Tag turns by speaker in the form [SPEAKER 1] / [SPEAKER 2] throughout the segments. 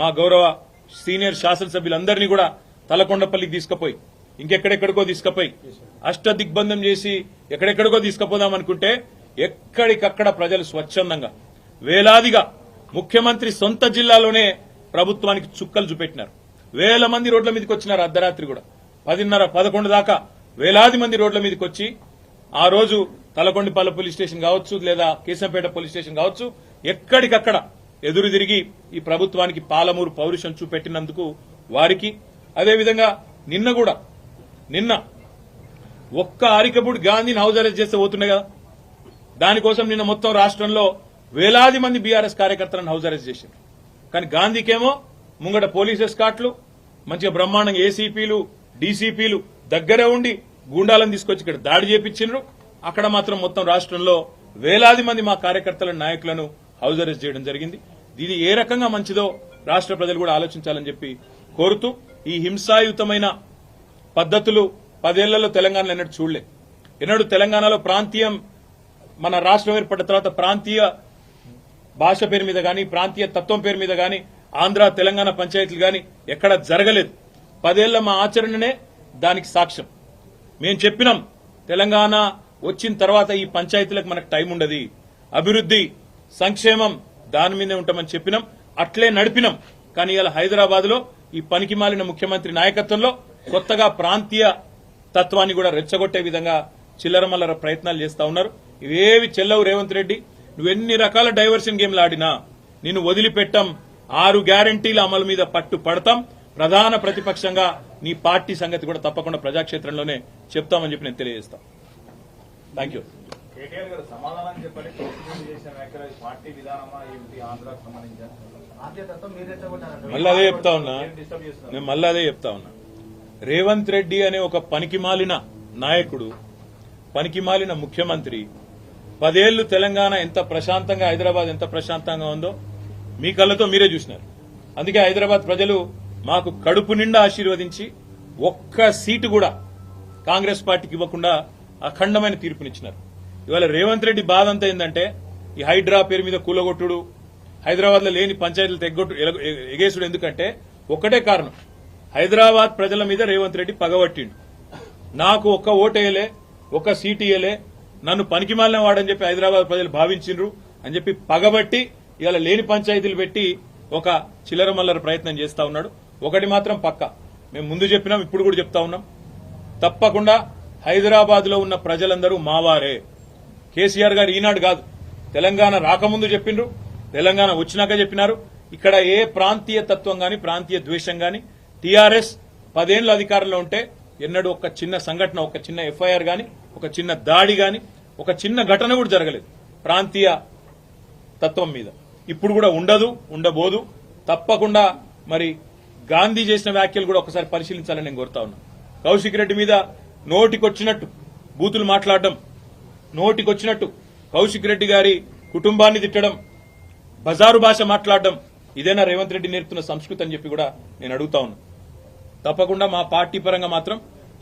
[SPEAKER 1] మా గౌరవ సీనియర్ శాసనసభ్యులందరినీ కూడా తలకొండపల్లికి తీసుకుపోయి ఇంకెక్కడెక్కడికో తీసుకుపోయి అష్టదిగ్బంధం చేసి ఎక్కడెక్కడికో తీసుకుపోదాం అనుకుంటే ఎక్కడికక్కడ ప్రజలు స్వచ్ఛందంగా వేలాదిగా ముఖ్యమంత్రి సొంత జిల్లాలోనే ప్రభుత్వానికి చుక్కలు చూపెట్టినారు. వేల మంది రోడ్ల మీదకి వచ్చినారు. అర్ధరాత్రి కూడా 10:30, 11 దాకా వేలాది మంది రోడ్ల మీదకి వచ్చి ఆ రోజు తలకొండపల్లి పోలీస్ స్టేషన్ కావచ్చు లేదా కేశంపేట పోలీస్ స్టేషన్ కావచ్చు ఎక్కడికక్కడ ఎదురు తిరిగి ఈ ప్రభుత్వానికి పాలమూరు పౌరుషం చూపెట్టినందుకు వారికి, అదేవిధంగా నిన్న ఒక్క అరికపూడి గాంధీని హౌస్ అరెస్ట్ చేస్తే పోతున్నాయి కదా, దానికోసం నిన్న మొత్తం రాష్ట్రంలో వేలాది మంది బీఆర్ఎస్ కార్యకర్తలను హౌస్ అరెస్ట్ చేశారు. కానీ గాంధీకేమో ముంగట పోలీస్ ఎస్కాట్లు, మంచిగా బ్రహ్మాండంగా ఏసీపీలు, డీసీపీలు దగ్గరే ఉండి గూండాలను తీసుకొచ్చి ఇక్కడ దాడి చేపించారు. అక్కడ మాత్రం మొత్తం రాష్ట్రంలో వేలాది మంది మా కార్యకర్తల నాయకులను హౌస్ అరెస్ట్ చేయడం జరిగింది. ఇది ఏ రకంగా మంచిదో రాష్ట్ర ప్రజలు కూడా ఆలోచించాలని చెప్పి కోరుతూ, ఈ హింసాయుతమైన పద్దతులు 10 ఏళ్లలో తెలంగాణలో ఎన్నడూ చూడలే. ఎన్నడూ తెలంగాణలో ప్రాంతీయం, మన రాష్ట్రం ఏర్పడిన తర్వాత ప్రాంతీయ భాష పేరు మీద గాని ప్రాంతీయ తత్వం పేరు మీద గాని ఆంధ్ర తెలంగాణ పంచాయతీలు గాని ఎక్కడ జరగలేదు. 10 ఏళ్ల మా ఆచరణనే దానికి సాక్ష్యం. మేం చెప్పినాం తెలంగాణ వచ్చిన తర్వాత ఈ పంచాయతీలకు మనకు టైం ఉండదు, అభివృద్ది సంక్షేమం దాని మీదే ఉంటామని చెప్పినాం, అట్లే నడిపినాం. కానీ ఇవాళ హైదరాబాద్ లో ఈ పనికిమాలిన ముఖ్యమంత్రి నాయకత్వంలో కొత్తగా ప్రాంతీయ తత్వాన్ని కూడా రెచ్చగొట్టే విధంగా చిల్లరమల్లర ప్రయత్నాలు చేస్తా ఉన్నారు. ఇవేవి చెల్లవు రేవంత్ రెడ్డి. నువ్వెన్ని రకాల డైవర్షన్ గేమ్లు ఆడినా నిన్ను వదిలిపెట్టాం. 6 గ్యారంటీల అమలు మీద పట్టు పడతాం. ప్రధాన ప్రతిపక్షంగా నీ పార్టీ సంగతి కూడా తప్పకుండా ప్రజాక్షేత్రంలోనే చెప్తామని చెప్పి నేను తెలియజేస్తాను. Thank you.
[SPEAKER 2] కేటీఆర్ గారు సమాధానం చెప్పండి. చేసిన వ్యాఖ్యలు పార్టీ విధానమా ఏమిటి ఆంధ్రాకు సంబంధించిన
[SPEAKER 1] మళ్ళీ అదే చెప్తా ఉన్నా. నేను మళ్ళీ అదే చెప్తా ఉన్నా. రేవంత్ రెడ్డి అనే ఒక పనికిమాలిన నాయకుడు, పనికిమాలిన ముఖ్యమంత్రి 10 ఏళ్లు తెలంగాణ ఎంత ప్రశాంతంగా, హైదరాబాద్ ఎంత ప్రశాంతంగా ఉందో మీ కళ్ళతో మీరే చూసినారు. అందుకే హైదరాబాద్ ప్రజలు మాకు కడుపు నిండా ఆశీర్వదించి ఒక్క సీటు కూడా కాంగ్రెస్ పార్టీకి ఇవ్వకుండా అఖండమైన తీర్పునిచ్చినారు. ఇవాళ రేవంత్ రెడ్డి బాధ అంతా ఏంటంటే ఈ హైడ్రా పేరు మీద కూలగొట్టుడు, హైదరాబాద్ లో లేని పంచాయతీలు ఎగేసుడు. ఎందుకంటే ఒకటే కారణం, హైదరాబాద్ ప్రజల మీద రేవంత్ రెడ్డి పగబట్టిండు. నాకు ఒక్క ఓటేయలే, ఒక్క సీటు ఇయ్యలే, నన్ను పనికిమాలిన వాడని చెప్పి హైదరాబాద్ ప్రజలు భావించిండ్రు అని చెప్పి పగబట్టి ఇవాళ లేని పంచాయతీలు పెట్టి ఒక చిల్లరమల్లర ప్రయత్నం చేస్తా ఉన్నాడు. ఒకటి మాత్రం పక్క, మేము ముందు చెప్పినాం, ఇప్పుడు కూడా చెప్తా ఉన్నాం, తప్పకుండా హైదరాబాద్ లో ఉన్న ప్రజలందరూ మావారే. కేసీఆర్ గారు ఈనాడు కాదు, తెలంగాణ రాకముందు చెప్పిండ్రు, తెలంగాణ వచ్చినాక చెప్పినారు. ఇక్కడ ఏ ప్రాంతీయ తత్వం గాని ప్రాంతీయ ద్వేషం గాని టీఆర్ఎస్ 10 ఏళ్ల అధికారంలో ఉంటే ఎన్నడూ ఒక చిన్న సంఘటన, ఒక చిన్న ఎఫ్ఐఆర్ గాని, ఒక చిన్న దాడి గాని, ఒక చిన్న ఘటన కూడా జరగలేదు ప్రాంతీయ తత్వం మీద. ఇప్పుడు కూడా ఉండదు, ఉండబోదు. తప్పకుండా మరి గాంధీ చేసిన వ్యాఖ్యలు కూడా ఒకసారి పరిశీలించాలని నేను కోరుతా ఉన్నా. కౌశిక్ రెడ్డి మీద నోటికొచ్చినట్టు బూతులు మాట్లాడడం, నోటికొచ్చినట్టు కౌశిక్ రెడ్డి గారి కుటుంబాన్ని తిట్టడం, బజారు భాష మాట్లాడడం, ఇదేనా రేవంత్ రెడ్డి నేర్పుతున్న సంస్కృతి అని చెప్పి కూడా నేను అడుగుతా ఉన్నా. తప్పకుండా మా పార్టీ పరంగా మాత్రం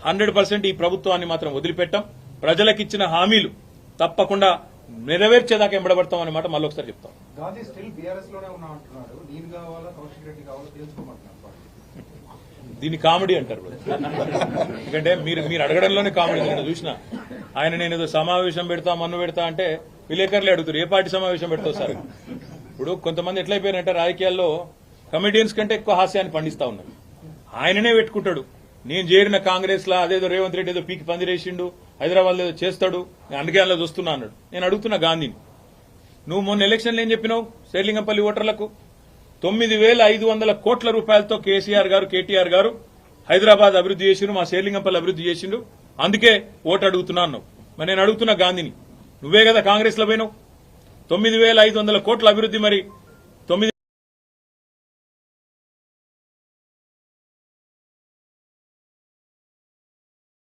[SPEAKER 1] 100% ఈ ప్రభుత్వాన్ని మాత్రం వదిలిపెట్టాం. ప్రజలకిచ్చిన హామీలు తప్పకుండా నెరవేర్చేదాకా ఎంబడబడతాం అనే మాట మళ్ళీ ఒకసారి చెప్తాం. దీన్ని కామెడీ అంటారు. ఎందుకంటే మీరు అడగడంలోనే కామెడీ. నేను చూసిన ఆయన, నేను ఏదో సమావేశం పెడతా, మన్ను పెడతా అంటే విలేకరులే అడుగుతారు ఏ పార్టీ సమావేశం పెడతావు సార్. ఇప్పుడు కొంతమంది ఎట్లయిపోయారంటే రాజకీయాల్లో కమెడియన్స్ కంటే ఎక్కువ హాస్యాన్ని పండిస్తా ఉన్నారు. ఆయననే పెట్టుకుంటాడు, నేను చేరిన కాంగ్రెస్ లా అదేదో రేవంత్ రెడ్డి ఏదో పీకి పందిరేసిండు, హైదరాబాద్ ఏదో చేస్తాడు, నేను అందుకే అందులో చూస్తున్నా అన్నాడు. నేను అడుగుతున్నా గాంధీని, నువ్వు మొన్న ఎలక్షన్లు ఏం చెప్పినావు శేర్లింగంపల్లి ఓటర్లకు? 9,500 కోట్ల రూపాయలతో కేసీఆర్ గారు, కేటీఆర్ గారు హైదరాబాద్ అభివృద్ది చేసిండు, మా శేర్లింగంపల్లి అభివృద్ది చేసిండు, అందుకే ఓటు అడుగుతున్నా అన్నావు. మరి నేను అడుగుతున్నా గాంధీని, నువ్వే కదా కాంగ్రెస్ లో పోయినావు, 9,500 కోట్ల అభివృద్ది మరి